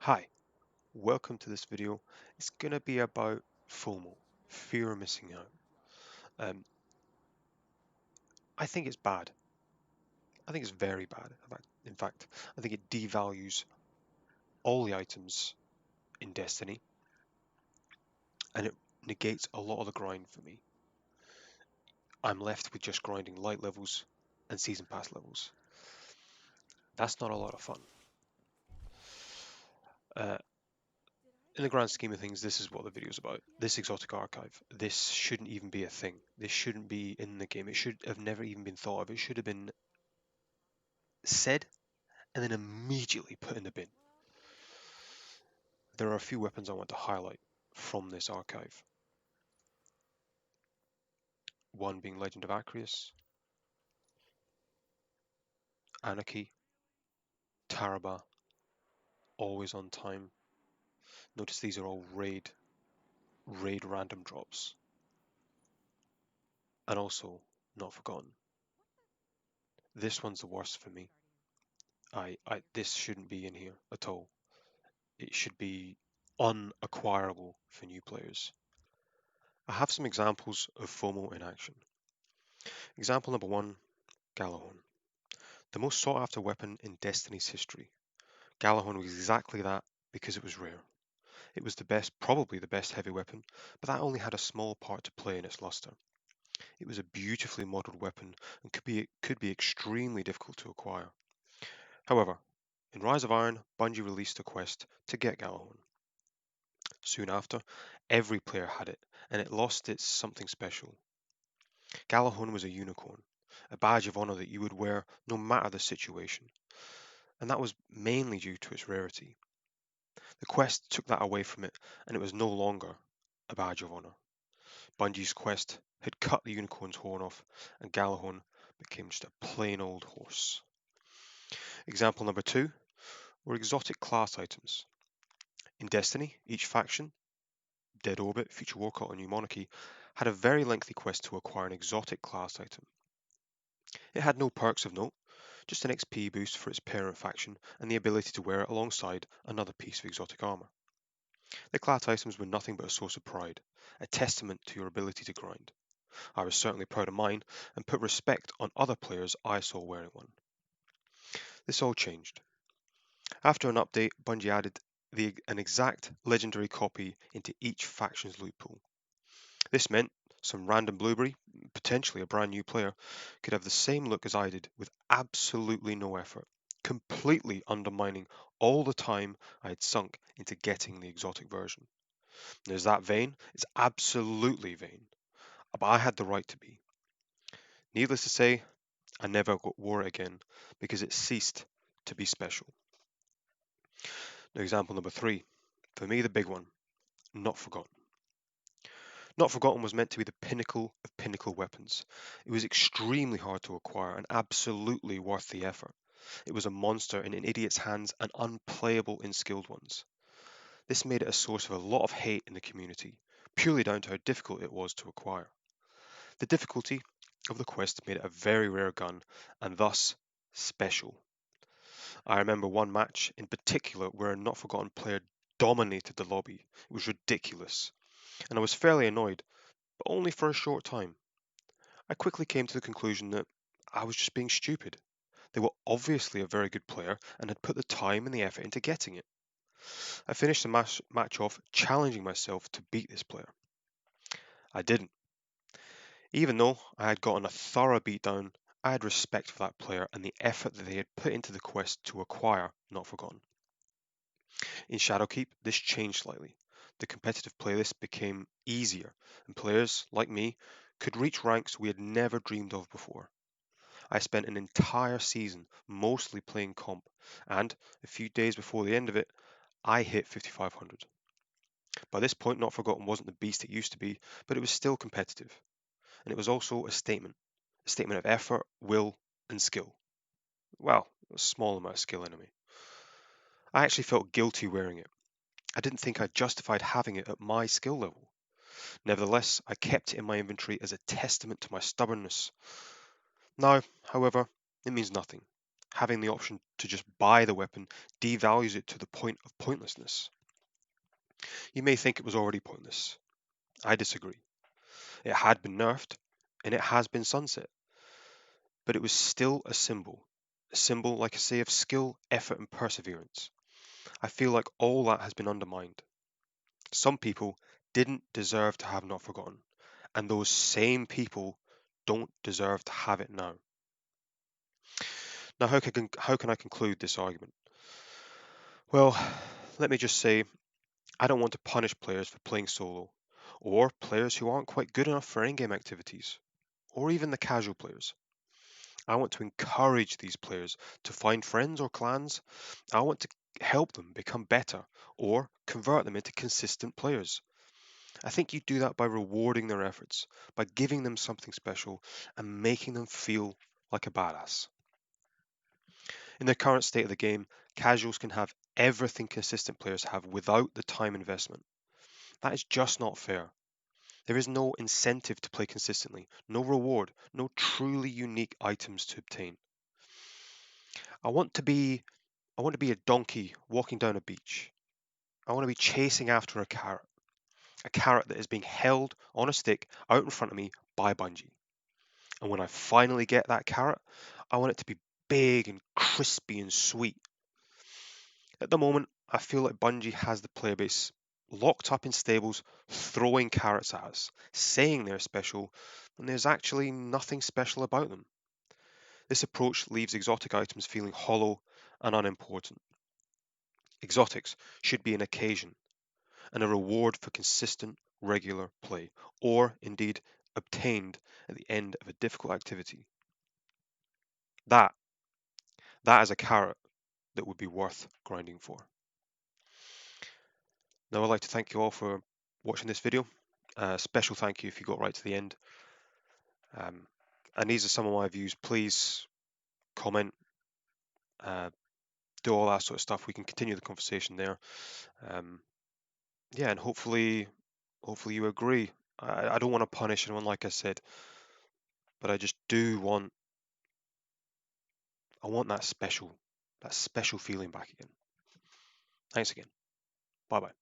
Hi, welcome to this video. It's going to be about FOMO, fear of missing out. Um, I think it's bad. I think it's very bad. In fact, I think it devalues all the items in Destiny and it negates a lot of the grind for me. I'm left with just grinding light levels and season pass levels. That's not a lot of fun. Uh, in the grand scheme of things, this is what the video is about. This exotic archive. This shouldn't even be a thing. This shouldn't be in the game. It should have never even been thought of. It should have been said and then immediately put in the bin. There are a few weapons I want to highlight from this archive. One being Legend of Acrius, Anarchy, Taraba, Always on Time. Notice these are all raid random drops. And also, Not Forgotten. This one's the worst for me. This shouldn't be in here at all. It should be unacquirable for new players. I have some examples of FOMO in action. Example number one, Galahorn. The most sought after weapon in Destiny's history. Galahorn was exactly that because it was rare. It was the best, probably the best heavy weapon, but that only had a small part to play in its luster. It was a beautifully modelled weapon and could be extremely difficult to acquire. However, in Rise of Iron, Bungie released a quest to get Galahorn. Soon after, every player had it, and it lost its something special. Galahorn was a unicorn, a badge of honour that you would wear no matter the situation, and that was mainly due to its rarity. The quest took that away from it, and it was no longer a badge of honour. Bungie's quest had cut the unicorn's horn off, and Galahorn became just a plain old horse. Example number two were exotic class items. In Destiny, each faction, Dead Orbit, Future Warcraft, or New Monarchy, had a very lengthy quest to acquire an exotic class item. It had no perks of note, just an XP boost for its parent faction and the ability to wear it alongside another piece of exotic armour. The class items were nothing but a source of pride, a testament to your ability to grind. I was certainly proud of mine and put respect on other players I saw wearing one. This all changed. After an update, Bungie added an exact legendary copy into each faction's loot pool. This meant some random blueberry, potentially a brand new player, could have the same look as I did with absolutely no effort, completely undermining all the time I had sunk into getting the exotic version. And is that vain? It's absolutely vain. But I had the right to be. Needless to say, I never wore it again because it ceased to be special. Now, example number three, for me the big one, Not Forgotten. Not Forgotten was meant to be the pinnacle of pinnacle weapons. It was extremely hard to acquire and absolutely worth the effort. It was a monster in an idiot's hands and unplayable in skilled ones. This made it a source of a lot of hate in the community, purely down to how difficult it was to acquire. The difficulty of the quest made it a very rare gun and thus special. I remember one match in particular where a Not Forgotten player dominated the lobby. It was ridiculous, and I was fairly annoyed, but only for a short time. I quickly came to the conclusion that I was just being stupid. They were obviously a very good player and had put the time and the effort into getting it. I finished the match off challenging myself to beat this player. I didn't. Even though I had gotten a thorough beatdown, I had respect for that player and the effort that they had put into the quest to acquire Not Forgotten. In Shadowkeep, this changed slightly. The competitive playlist became easier, and players, like me, could reach ranks we had never dreamed of before. I spent an entire season mostly playing comp, and a few days before the end of it, I hit 5500. By this point, Not Forgotten wasn't the beast it used to be, but it was still competitive. And it was also a statement of effort, will, and skill. Well, a small amount of skill anyway. I actually felt guilty wearing it. I didn't think I justified having it at my skill level. Nevertheless, I kept it in my inventory as a testament to my stubbornness. Now, however, it means nothing. Having the option to just buy the weapon devalues it to the point of pointlessness. You may think it was already pointless. I disagree. It had been nerfed, and it has been sunset, but it was still a symbol, like I say, of skill, effort, and perseverance. I feel like all that has been undermined. Some people didn't deserve to have Not Forgotten, and those same people don't deserve to have it now. Now, how can I conclude this argument? Well, let me just say I don't want to punish players for playing solo, or players who aren't quite good enough for in-game activities, or even the casual players. I want to encourage these players to find friends or clans. I want to help them become better or convert them into consistent players. I think you do that by rewarding their efforts, by giving them something special and making them feel like a badass. In the current state of the game, casuals can have everything consistent players have without the time investment. That is just not fair. There is no incentive to play consistently, no reward, no truly unique items to obtain. I want to be I want to be a donkey walking down a beach. I want to be chasing after a carrot that is being held on a stick out in front of me by Bungie. And when I finally get that carrot, I want it to be big and crispy and sweet. At the moment, I feel like Bungie has the player base locked up in stables, throwing carrots at us, saying they're special, and there's actually nothing special about them. This approach leaves exotic items feeling hollow and unimportant. Exotics should be an occasion and a reward for consistent, regular play, or indeed obtained at the end of a difficult activity. That that is a carrot that would be worth grinding for. Now I'd like to thank you all for watching this video. Special thank you if you got right to the end. Um, and these are some of my views. Please comment, uh, do all that sort of stuff. We can continue the conversation there. Um, yeah, and hopefully you agree. I don't want to punish anyone, like I said, but I just do want that special feeling back again. Thanks again. Bye bye.